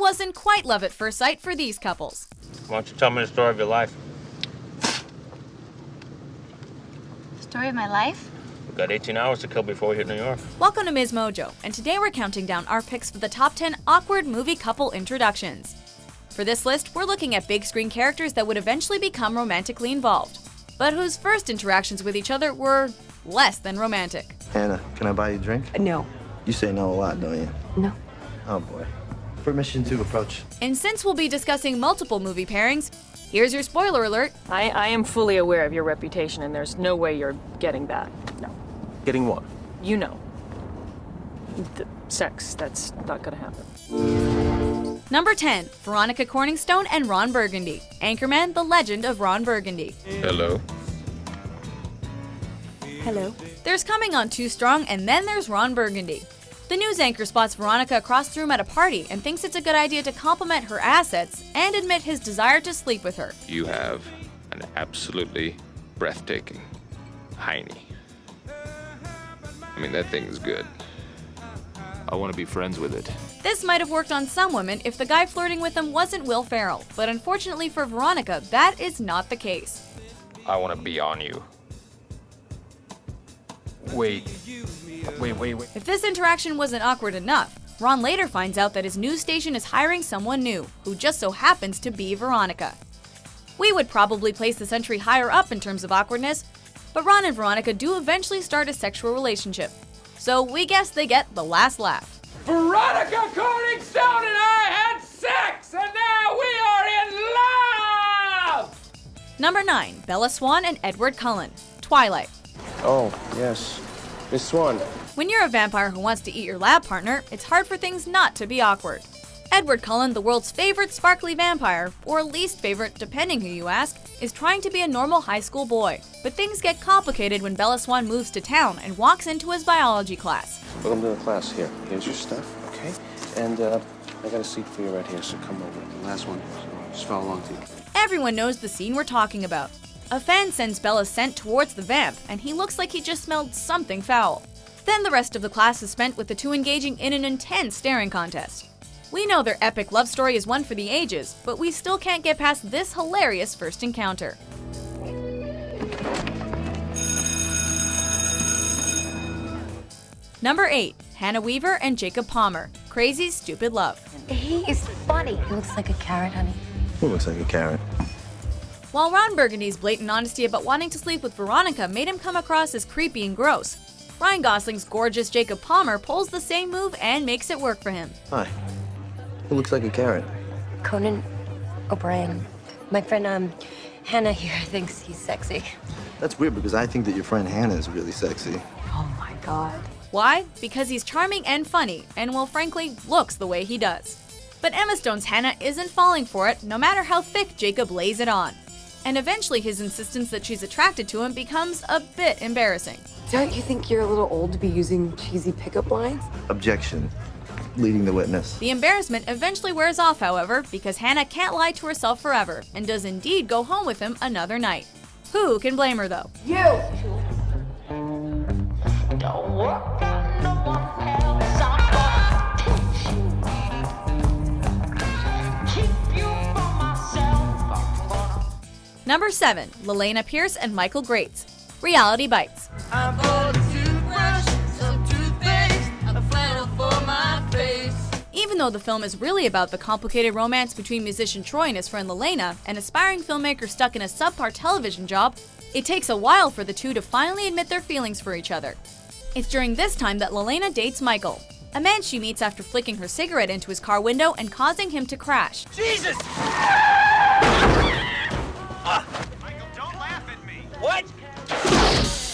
wasn't quite love at first sight for these couples. Why don't you tell me the story of your life? Story of my life? We've got 18 hours to kill before we hit New York. Welcome to MsMojo, and today we're counting down our picks for the top 10 awkward movie couple introductions. For this list, we're looking at big screen characters that would eventually become romantically involved, but whose first interactions with each other were less than romantic. Hannah, can I buy you a drink? No. You say no a lot, don't you? No. Oh boy. Permission to approach. And since we'll be discussing multiple movie pairings, here's your spoiler alert. I am fully aware of your reputation, and there's no way you're getting that. No. Getting what? You know. The sex, that's not gonna happen. Number 10, Veronica Corningstone and Ron Burgundy. Anchorman, The Legend of Ron Burgundy. Hello. Hello. There's Coming on Too Strong, and then there's Ron Burgundy. The news anchor spots Veronica across the room at a party and thinks it's a good idea to compliment her assets and admit his desire to sleep with her. You have an absolutely breathtaking hiney. I mean, that thing's good. I want to be friends with it. This might have worked on some women if the guy flirting with them wasn't Will Ferrell, but unfortunately for Veronica, that is not the case. I want to be on you. Wait. If this interaction wasn't awkward enough, Ron later finds out that his news station is hiring someone new, who just so happens to be Veronica. We would probably place this entry higher up in terms of awkwardness, but Ron and Veronica do eventually start a sexual relationship. So we guess they get the last laugh. Veronica Corningstone and I had sex, and now we are in love! Number 9, Bella Swan and Edward Cullen. Twilight. Oh, yes. Miss Swan. When you're a vampire who wants to eat your lab partner, it's hard for things not to be awkward. Edward Cullen, the world's favorite sparkly vampire, or least favorite depending who you ask, is trying to be a normal high school boy. But things get complicated when Bella Swan moves to town and walks into his biology class. Welcome to the class. Here's your stuff, okay? And I got a seat for you right here, so come over. The last one, so just follow along to you. Everyone knows the scene we're talking about. A fan sends Bella's scent towards the vamp, and he looks like he just smelled something foul. Then the rest of the class is spent with the two engaging in an intense staring contest. We know their epic love story is one for the ages, but we still can't get past this hilarious first encounter. Number 8, Hannah Weaver and Jacob Palmer. Crazy Stupid Love. He is funny. He looks like a carrot, honey. Who looks like a carrot? While Ron Burgundy's blatant honesty about wanting to sleep with Veronica made him come across as creepy and gross, Ryan Gosling's gorgeous Jacob Palmer pulls the same move and makes it work for him. Hi. Who looks like a carrot? Conan O'Brien. My friend, Hannah here thinks he's sexy. That's weird because I think that your friend Hannah is really sexy. Oh my God. Why? Because he's charming and funny, and well, frankly, looks the way he does. But Emma Stone's Hannah isn't falling for it, no matter how thick Jacob lays it on. And eventually his insistence that she's attracted to him becomes a bit embarrassing. Don't you think you're a little old to be using cheesy pickup lines? Objection. Leading the witness. The embarrassment eventually wears off, however, because Hannah can't lie to herself forever, and does indeed go home with him another night. Who can blame her, though? You! Number 7, Lelena Pierce and Michael Grates. Reality Bites. Even though the film is really about the complicated romance between musician Troy and his friend Lelena, an aspiring filmmaker stuck in a subpar television job, it takes a while for the two to finally admit their feelings for each other. It's during this time that Lelena dates Michael, a man she meets after flicking her cigarette into his car window and causing him to crash. Jesus! Michael, don't laugh at me. What?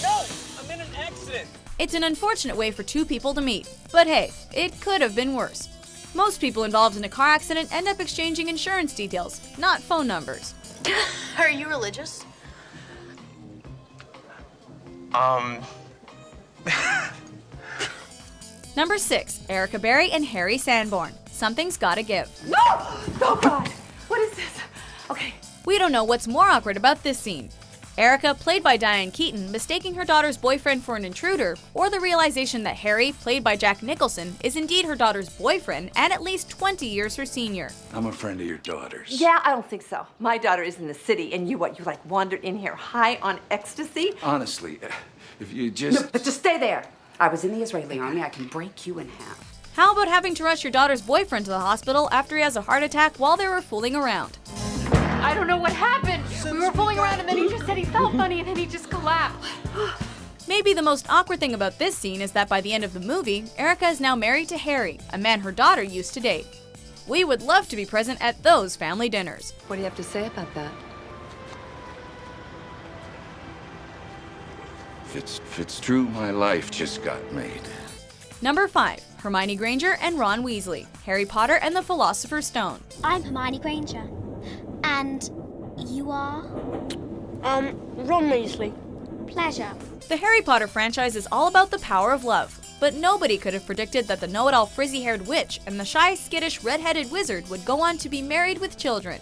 No, I'm in an accident. It's an unfortunate way for two people to meet, but hey, it could have been worse. Most people involved in a car accident end up exchanging insurance details, not phone numbers. Are you religious? Number 6, Erica Berry and Harry Sanborn. Something's Gotta Give. No! Oh God! What is this? Okay. We don't know what's more awkward about this scene. Erica, played by Diane Keaton, mistaking her daughter's boyfriend for an intruder, or the realization that Harry, played by Jack Nicholson, is indeed her daughter's boyfriend and at least 20 years her senior. I'm a friend of your daughter's. Yeah, I don't think so. My daughter is in the city, and you like wandered in here high on ecstasy? Honestly, if you just... No, but just stay there. I was in the Israeli army. I can break you in half. How about having to rush your daughter's boyfriend to the hospital after he has a heart attack while they were fooling around? I don't know what happened. We were fooling around and then he just said he felt funny and then he just collapsed. Maybe the most awkward thing about this scene is that by the end of the movie, Erica is now married to Harry, a man her daughter used to date. We would love to be present at those family dinners. What do you have to say about that? If it's true, my life just got made. Number 5. Hermione Granger and Ron Weasley, Harry Potter and the Philosopher's Stone. I'm Hermione Granger. And you are? Ron Weasley. Pleasure. The Harry Potter franchise is all about the power of love, but nobody could have predicted that the know-it-all frizzy-haired witch and the shy, skittish, red-headed wizard would go on to be married with children.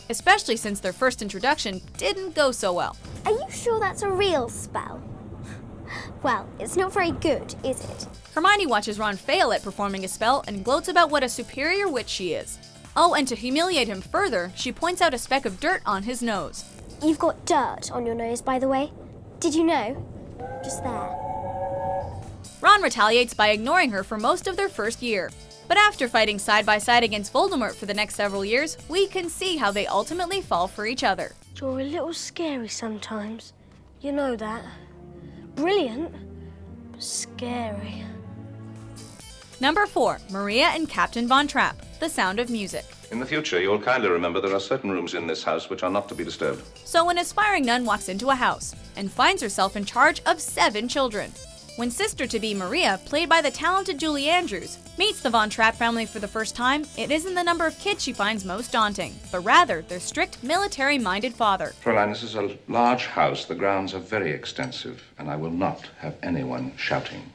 Especially since their first introduction didn't go so well. Are you sure that's a real spell? Well, it's not very good, is it? Hermione watches Ron fail at performing a spell and gloats about what a superior witch she is. Oh, and to humiliate him further, she points out a speck of dirt on his nose. You've got dirt on your nose, by the way. Did you know? Just there. Ron retaliates by ignoring her for most of their first year. But after fighting side by side against Voldemort for the next several years, we can see how they ultimately fall for each other. You're a little scary sometimes. You know that. Brilliant, but scary. Number 4. Maria and Captain Von Trapp, The Sound of Music. In the future, you'll kindly remember there are certain rooms in this house which are not to be disturbed. So an aspiring nun walks into a house and finds herself in charge of 7 children. When sister-to-be Maria, played by the talented Julie Andrews, meets the Von Trapp family for the first time, it isn't the number of kids she finds most daunting, but rather their strict, military-minded father. Fräulein, this is a large house. The grounds are very extensive, and I will not have anyone shouting.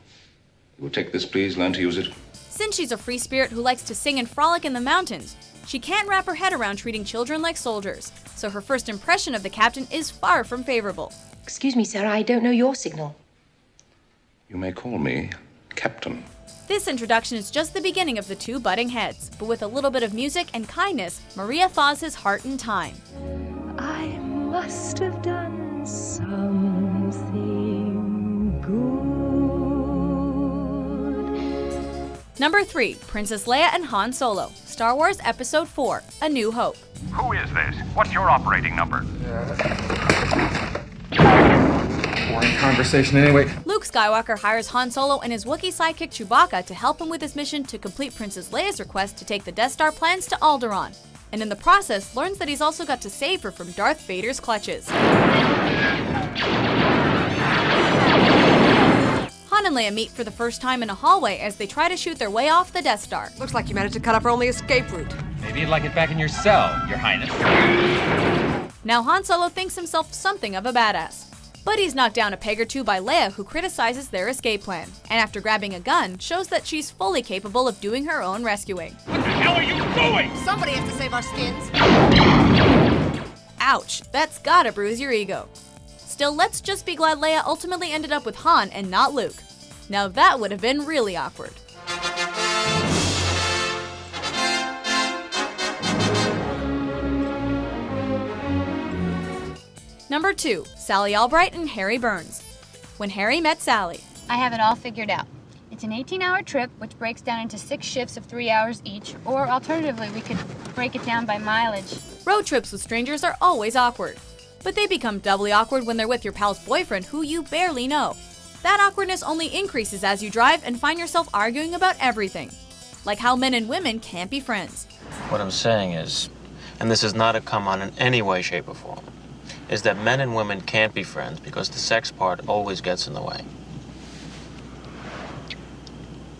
You will take this, please. Learn to use it. Since she's a free spirit who likes to sing and frolic in the mountains, she can't wrap her head around treating children like soldiers, so her first impression of the captain is far from favorable. Excuse me, sir, I don't know your signal. You may call me Captain. This introduction is just the beginning of the two butting heads, but with a little bit of music and kindness, Maria thaws his heart in time. I must have done something good. Number 3. Princess Leia and Han Solo, Star Wars Episode 4, A New Hope. Who is this? What's your operating number? Boring conversation anyway. Luke Skywalker hires Han Solo and his Wookiee sidekick Chewbacca to help him with his mission to complete Princess Leia's request to take the Death Star plans to Alderaan, and in the process learns that he's also got to save her from Darth Vader's clutches. Han and Leia meet for the first time in a hallway as they try to shoot their way off the Death Star. Looks like you managed to cut off our only escape route. Maybe you'd like it back in your cell, Your Highness. Now Han Solo thinks himself something of a badass. But he's knocked down a peg or two by Leia, who criticizes their escape plan, and after grabbing a gun, shows that she's fully capable of doing her own rescuing. What the hell are you doing? Somebody has to save our skins. Ouch, that's gotta bruise your ego. Still, let's just be glad Leia ultimately ended up with Han and not Luke. Now that would have been really awkward. Number 2. Sally Albright and Harry Burns, When Harry Met Sally. I have it all figured out. It's an 18-hour trip, which breaks down into 6 shifts of 3 hours each, or alternatively, we could break it down by mileage. Road trips with strangers are always awkward, but they become doubly awkward when they're with your pal's boyfriend who you barely know. That awkwardness only increases as you drive and find yourself arguing about everything, like how men and women can't be friends. What I'm saying is, and this is not a come on in any way, shape, or form, is that men and women can't be friends because the sex part always gets in the way.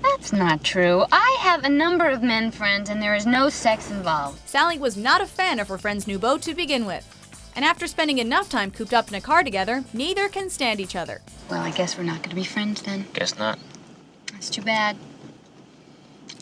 That's not true. I have a number of men friends and there is no sex involved. Sally was not a fan of her friend's new beau to begin with, and after spending enough time cooped up in a car together, neither can stand each other. Well, I guess we're not going to be friends then. Guess not. That's too bad.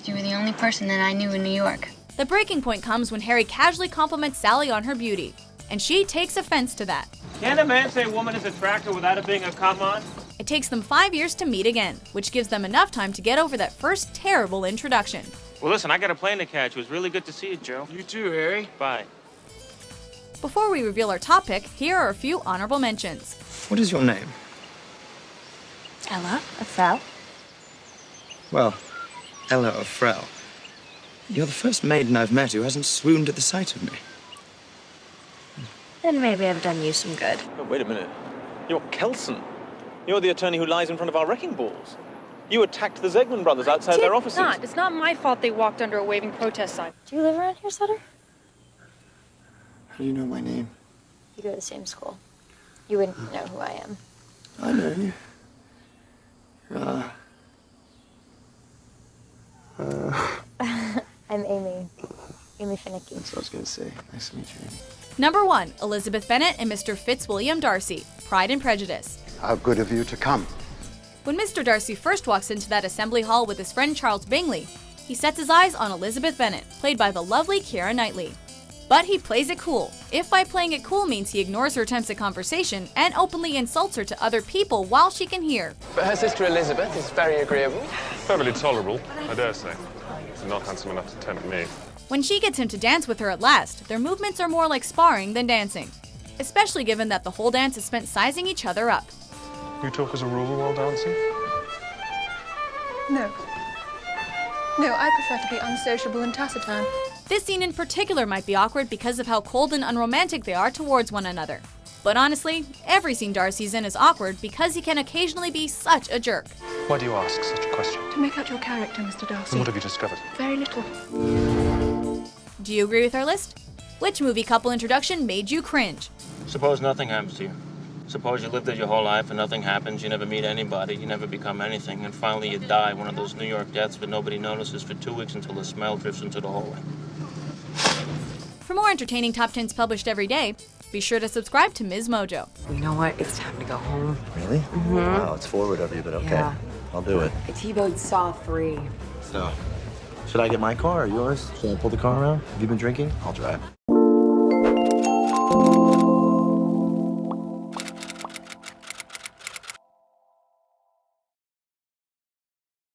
You were the only person that I knew in New York. The breaking point comes when Harry casually compliments Sally on her beauty, and she takes offense to that. Can a man say a woman is attractive without it being a come on? It takes them 5 years to meet again, which gives them enough time to get over that first terrible introduction. Well, listen, I got a plane to catch. It was really good to see you, Joe. You too, Harry. Bye. Before we reveal our top pick, here are a few honorable mentions. What is your name? Ella, a Frau. Well, Ella of Frau. You're the first maiden I've met who hasn't swooned at the sight of me. Then maybe I've done you some good. Oh, wait a minute. You're Kelson. You're the attorney who lies in front of our wrecking balls. You attacked the Zegman brothers outside their offices. It's not my fault they walked under a waving protest sign. Do you live around here, Sutter? How do you know my name? You go to the same school. You wouldn't know who I am. I know you. I'm Amy. Amy Finnicky. That's what I was going to say. Nice to meet you, Amy. Number 1, Elizabeth Bennet and Mr. Fitzwilliam Darcy, Pride and Prejudice. How good of you to come. When Mr. Darcy first walks into that assembly hall with his friend Charles Bingley, he sets his eyes on Elizabeth Bennet, played by the lovely Keira Knightley. But he plays it cool, if by playing it cool means he ignores her attempts at conversation and openly insults her to other people while she can hear. But her sister Elizabeth is very agreeable. Perfectly tolerable, I dare say. Not handsome enough to tempt me. When she gets him to dance with her at last, their movements are more like sparring than dancing. Especially given that the whole dance is spent sizing each other up. You talk as a rule while dancing? No. No, I prefer to be unsociable and taciturn. This scene in particular might be awkward because of how cold and unromantic they are towards one another. But honestly, every scene Darcy's in is awkward because he can occasionally be such a jerk. Why do you ask such a question? To make out your character, Mr. Darcy. And what have you discovered? Very little. Do you agree with our list? Which movie couple introduction made you cringe? Suppose nothing happens to you. Suppose you lived there your whole life and nothing happens, you never meet anybody, you never become anything, and finally you die, one of those New York deaths that nobody notices for 2 weeks until the smell drifts into the hallway. For more entertaining top 10s published every day, be sure to subscribe to MsMojo. You know what? It's time to go home. Really? Wow, it's forward of you, but okay. Yeah. I'll do it. I T-bowed Saw 3. So, should I get my car or yours? Should I pull the car around? Have you been drinking? I'll drive.